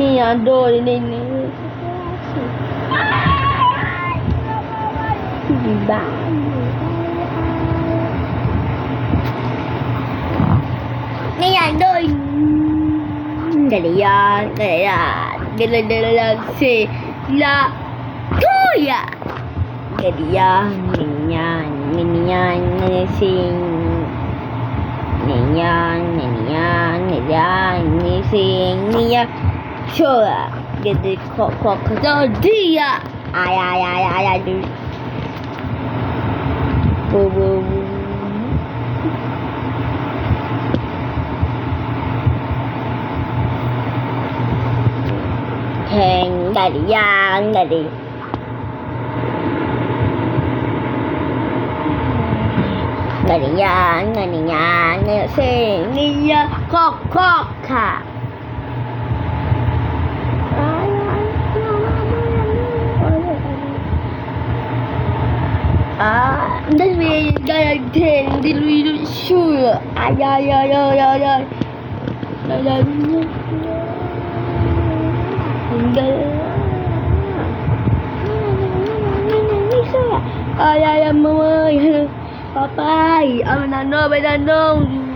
Niando ini. Diba? Niando. Galian, galian, sila kuya. Galian, nyan, sing. Nyan, sing, niya. Sure, get the crocodile dia. Ay. Boo. Hang dari. Galian, sing, niya, kok, ka. Das wäre garantiert die Luise Schule. Ay. Ay, mama, papai, I'm not no, but I know.